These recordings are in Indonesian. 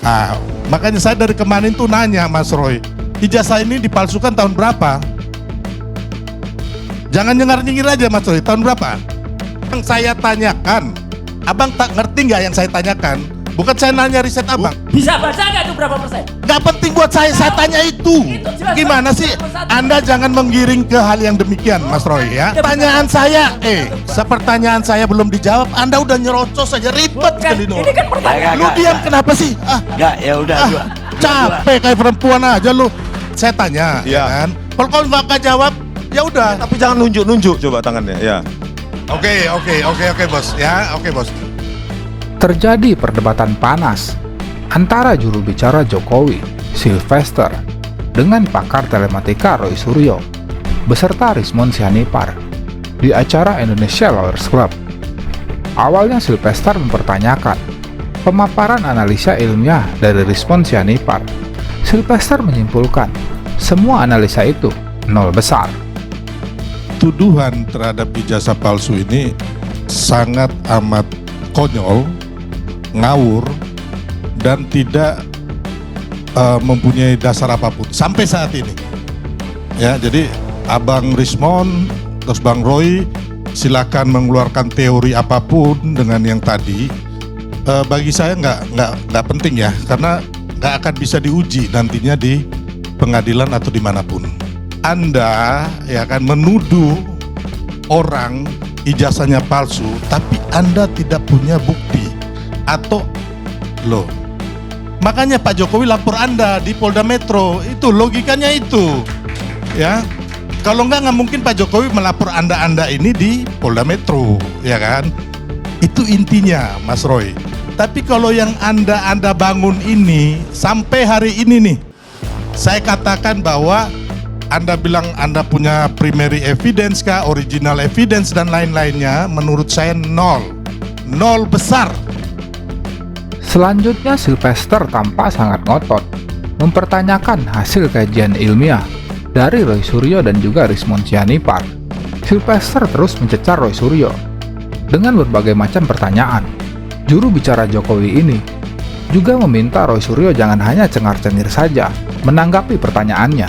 Nah, makanya saya dari kemarin tuh nanya Mas Roy, ijazah ini dipalsukan tahun berapa? Jangan nyengir-nyengir aja Mas Roy, tahun berapa? Yang saya tanyakan, abang tak ngerti nggak yang saya tanyakan? Bukan saya nanya riset abang. Bisa baca nggak itu berapa persen? Nggak penting buat saya tanya itu. Gimana sih? Anda jangan menggiring ke hal yang demikian Mas Roy ya. Pertanyaan saya, sepertanyaan saya belum dijawab, Anda udah nyerocos aja, ribet kali Ini kan pertanyaan. Lu diam kenapa sih? Enggak, ya udah. Capek kayak perempuan aja lu. Saya tanya, ya kan? Kalau kau nggak jawab, ya udah. Tapi jangan nunjuk-nunjuk coba tangannya, ya. Oke bos, ya oke bos. Terjadi perdebatan panas antara juru bicara Jokowi, Sylvester, dengan pakar telematika Roy Suryo, beserta Rismon Sianipar, di acara Indonesia Lawyers Club. Awalnya Sylvester mempertanyakan pemaparan analisa ilmiah dari Rismon Sianipar. Sylvester menyimpulkan, semua analisa itu nol besar. Tuduhan terhadap ijazah palsu ini sangat amat konyol, ngawur, dan tidak mempunyai dasar apapun sampai saat ini. Ya, jadi Abang Rismon terus Bang Roy silakan mengeluarkan teori apapun dengan yang tadi. Bagi saya nggak penting ya, karena nggak akan bisa diuji nantinya di pengadilan atau dimanapun. Anda ya kan menuduh orang ijazahnya palsu, tapi Anda tidak punya bukti atau loh. Makanya Pak Jokowi lapor Anda di Polda Metro, itu logikanya itu. Ya. Kalau nggak mungkin Pak Jokowi melapor Anda ini di Polda Metro, ya kan? Itu intinya, Mas Roy. Tapi kalau yang Anda bangun ini sampai hari ini nih, saya katakan bahwa Anda bilang Anda punya primary evidence kah, original evidence dan lain-lainnya, menurut saya nol besar. Selanjutnya Sylvester tampak sangat ngotot, mempertanyakan hasil kajian ilmiah dari Roy Suryo dan juga Rismon Sianipar. Sylvester terus mencecar Roy Suryo dengan berbagai macam pertanyaan. Juru bicara Jokowi ini juga meminta Roy Suryo jangan hanya cengar-cengir saja menanggapi pertanyaannya.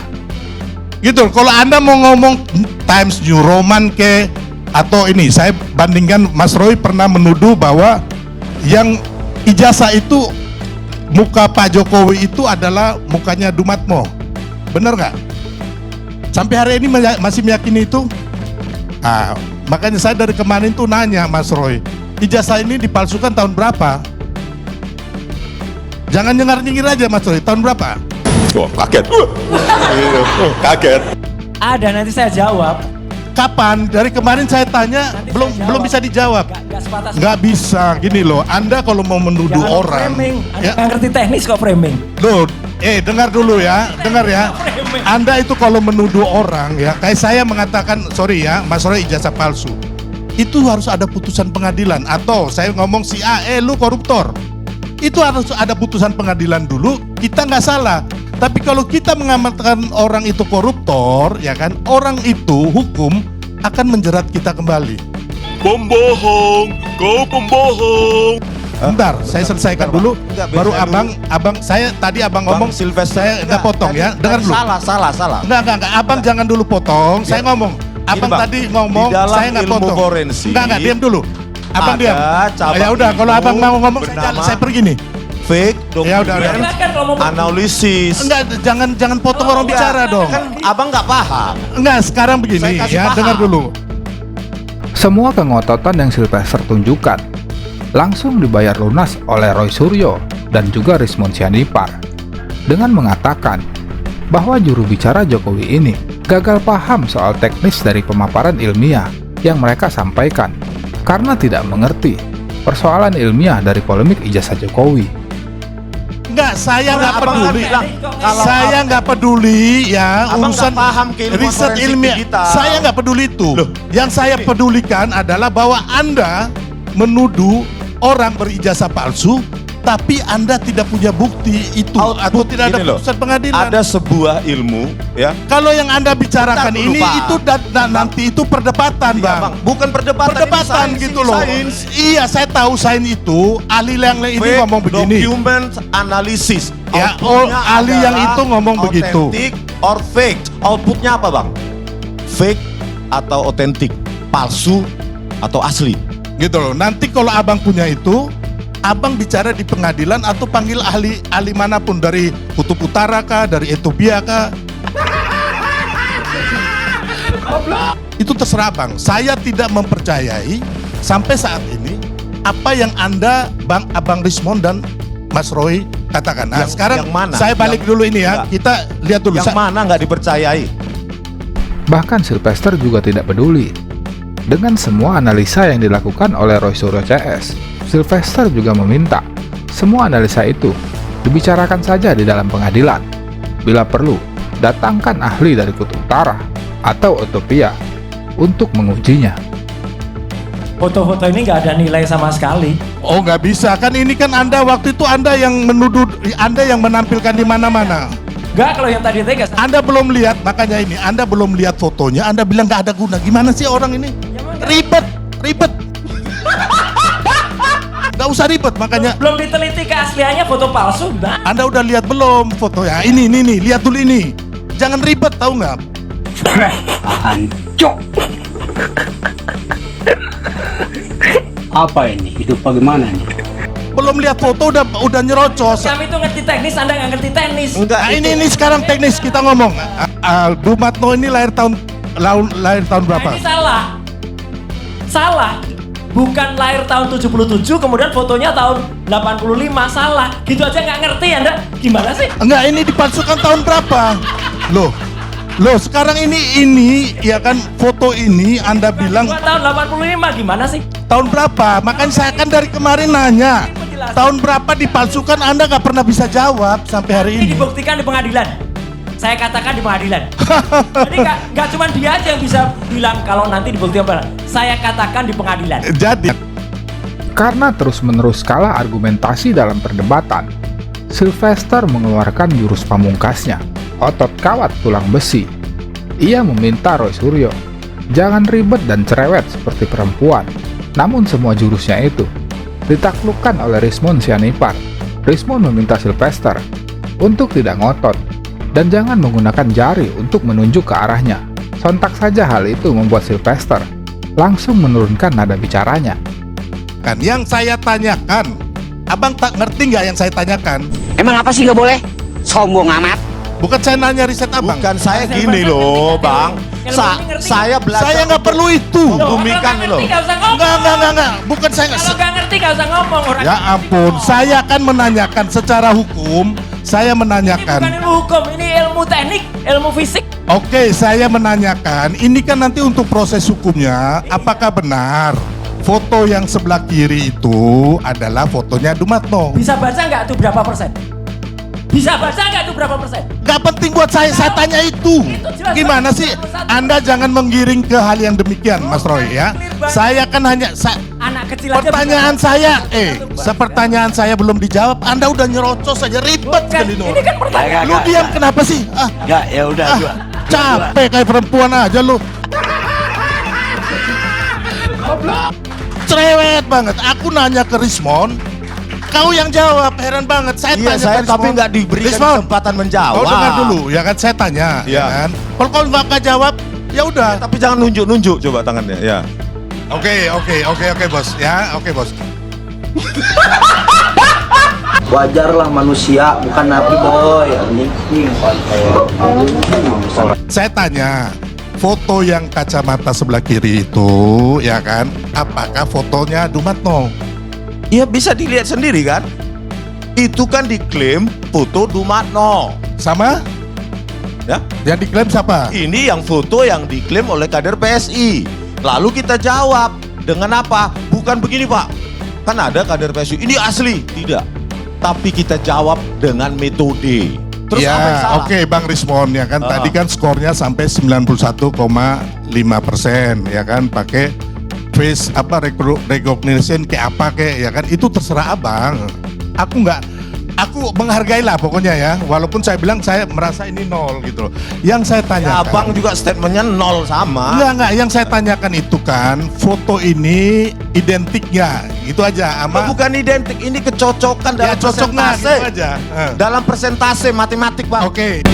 Gitu, kalau Anda mau ngomong Times New Roman ke atau ini, saya bandingkan Mas Roy pernah menuduh bahwa yang ijazah itu muka Pak Jokowi itu adalah mukanya Dumatmo. Benar nggak? Sampai hari ini masih meyakini itu? Makanya saya dari kemarin tuh nanya Mas Roy, ijazah ini dipalsukan tahun berapa? Jangan nyengir-nyengir aja Mas Roy, tahun berapa? Wah, kaget. Kaget. Ada, nanti saya jawab. Kapan? Dari kemarin saya tanya belum bisa dijawab. Nggak bisa. Gini loh, Anda kalau mau menuduh Jangan orang, framing. Anda ya, nggak ngerti teknis kok framing. loh, dengar dulu ya, dengar ya. Anda itu kalau menuduh orang ya, kayak saya mengatakan, sorry ya, Mas Roy ijazah palsu, itu harus ada putusan pengadilan. Atau saya ngomong si A, lu koruptor, itu harus ada putusan pengadilan dulu. Kita nggak salah. Tapi kalau kita mengamalkan orang itu koruptor, ya kan, orang itu hukum akan menjerat kita kembali. Pembohong, kau pembohong. Bentar, saya selesaikan dulu. Baru abang, saya tadi abang ngomong, Sylvester, saya nggak potong ya. Dengar dulu. Salah. Enggak. Abang jangan dulu potong. Saya ngomong. Abang Bang, tadi ngomong, di dalam saya nggak ilmu potong. forensik, Enggak, diam dulu. Abang diam. cabang Ya udah, kalau ilmu abang mau ngomong, bernama saya pergi nih. fake Ya udah. document Silakan kalau mau analisis. Enggak, jangan potong orang bicara dong. Kan abang nggak paham. Enggak, sekarang begini Saya kasih ya, paham. dengar dulu. Semua kengototan yang Sylvester tunjukkan langsung dibayar lunas oleh Roy Suryo dan juga Rismon Sianipar dengan mengatakan bahwa juru bicara Jokowi ini gagal paham soal teknis dari pemaparan ilmiah yang mereka sampaikan karena tidak mengerti persoalan ilmiah dari polemik ijazah Jokowi. Enggak, saya nggak Abang peduli. bilang, kalau Saya nggak peduli ya Abang urusan nggak paham keilmuan riset forensik ilmiah. digital. Saya nggak peduli itu. Loh, Yang saya pedulikan adalah bahwa Anda menuduh orang berijazah palsu tapi Anda tidak punya bukti itu atau Output tidak ada gini loh, putusan pengadilan. ada sebuah ilmu, ya. Kalau yang Anda bicarakan Bentar dulu, ini Pak. itu nanti itu perdebatan, Iya, Bang. Bang. Bukan perdebatan, Perdebatan ini sains, gitu ini loh. sains. Iya, saya tahu sains itu ahli yang ini Fake ngomong begini. document analysis. Ya, Outputnya ahli yang adalah itu ngomong begitu. Authentic or fake. Outputnya apa, Bang? Fake atau otentik, palsu atau asli. Gitu loh. Nanti kalau Abang punya itu, Abang bicara di pengadilan atau panggil ahli manapun dari Kutub Utara kah, dari Ethiopia kah. Itu terserah Abang. Saya tidak mempercayai sampai saat ini apa yang Anda, Abang Rismon dan Mas Roy katakan. Nah, sekarang yang mana? saya balik dulu ini ya. Enggak. Kita lihat dulu. Yang mana nggak dipercayai? Bahkan Sylvester juga tidak peduli. Dengan semua analisa yang dilakukan oleh Roy Suryo CS, Sylvester juga meminta semua analisa itu dibicarakan saja di dalam pengadilan. Bila perlu, datangkan ahli dari Kutub Utara atau Ethiopia untuk mengujinya. Foto-foto ini nggak ada nilai sama sekali. Oh, nggak bisa kan, ini kan Anda waktu itu Anda yang menuduh, Anda yang menampilkan di mana-mana. Nggak, kalau yang tadi tegas. Anda belum lihat, makanya ini Anda belum lihat fotonya, Anda bilang nggak ada guna. Gimana sih orang ini? Ribet. Nggak usah ribet, makanya Belum diteliti keasliannya foto palsu. Nah, Anda udah lihat belum fotonya? Ini nih, lihat dulu ini. Jangan ribet, tahu nggak? Hancur. Apa ini? Hidup bagaimana nih? Belum lihat foto udah nyerocos. kami tuh ngerti teknis, Anda nggak ngerti teknis. Enggak. Nah, ini sekarang teknis kita ngomong. Dumatno ini lahir tahun berapa? Nah, ini salah. Bukan lahir tahun 77, kemudian fotonya tahun 85, salah. Gitu aja nggak ngerti Anda. Gimana sih? Enggak, ini dipalsukan tahun berapa? Loh, sekarang ini ya kan, foto ini Anda bilang Gua tahun 85, gimana sih? tahun berapa? Makanya saya kan dari kemarin nanya. Tahun berapa dipalsukan, Anda nggak pernah bisa jawab sampai hari Ini ini. dibuktikan di pengadilan. Saya katakan di pengadilan. Jadi nggak cuma dia aja yang bisa bilang kalau nanti dibuktikan. Saya katakan di pengadilan. Jadi, Karena terus-menerus kalah argumentasi dalam perdebatan, Sylvester mengeluarkan jurus pamungkasnya, otot kawat tulang besi. Ia meminta Roy Suryo, jangan ribet dan cerewet seperti perempuan. Namun semua jurusnya itu ditaklukkan oleh Rismon Sianipar. Rismon meminta Sylvester untuk tidak ngotot dan jangan menggunakan jari untuk menunjuk ke arahnya. Sontak saja hal itu membuat Sylvester langsung menurunkan nada bicaranya. kan yang saya tanyakan, Abang tak ngerti nggak yang saya tanyakan? Emang apa sih nggak boleh? Sombong amat. Bukan saya nanya riset Abang. Bukan saya Saya gini baca loh, ngerti, Bang. ngerti, ngerti. Saya belajar. Saya nggak perlu itu. Membumikan Kalau loh. nggak ngerti nggak usah ngomong. Enggak. Bukan saya nggak. Kalau nggak ngerti nggak usah ngomong. Orang Ya ampun, saya kan menanyakan secara hukum. Saya Ini bukan menanyakan. ilmu hukum, ini ilmu teknik, ilmu fisik. Oke, saya menanyakan. Ini kan nanti untuk proses hukumnya, apakah benar foto yang sebelah kiri itu adalah fotonya Dumatno? Bisa baca nggak tuh berapa persen? Bisa baca nggak tuh berapa persen? Gak penting buat saya tanya itu. jelas Gimana banget, sih? nomor satu. Anda jangan menggiring ke hal yang demikian, Mas Roy ya. Saya kan hanya Anak kecil aja. pertanyaan bisa saya, baca. sepertanyaan saya belum dijawab. Anda udah nyerocos saja, ribet Bukan, sekali ini kan pertanyaan. Lu diam kenapa sih? Enggak, ya udah dua. Capek kayak perempuan aja lu. Cerewet banget. Aku nanya ke Rismon, kau yang jawab. Heran banget. Saya Iya, tanya saya ke tapi Rismon. nggak diberikan Rismon, kesempatan menjawab. kau dengar dulu, ya kan? Saya tanya, ya Iya. kan? Kalau kau nggak jawab, ya udah. Tapi jangan nunjuk-nunjuk coba tangannya, ya. Oke, bos. Ya, oke, bos. Wajarlah manusia, bukan nabi boy. Anjing. Saya tanya, foto yang kacamata sebelah kiri itu, ya kan? Apakah fotonya Dumatno? Iya, bisa dilihat sendiri kan? Itu kan diklaim foto Dumatno. Sama? Ya, Yang diklaim siapa? ini yang foto yang diklaim oleh kader PSI. Lalu kita jawab dengan apa? Bukan begini, Pak. Kan ada kader PSI, ini asli. Tidak. Tapi kita jawab dengan metode. Terus apa yang Ya, salah? oke Bang Rismon ya kan. Tadi kan skornya sampai 91,5% ya kan, pakai face recognition kayak apa kayak ya kan, itu terserah Abang. aku menghargai lah pokoknya ya, walaupun saya bilang saya merasa ini 0 gitu loh. Yang saya Ya, tanyakan, abang juga statementnya 0 sama. enggak, yang saya tanyakan itu kan foto ini identik nggak, gitu aja. Bukan identik, ini kecocokan dalam Ya, cocok nggak, persentase. gitu aja. Dalam persentase matematik, Bang. Oke.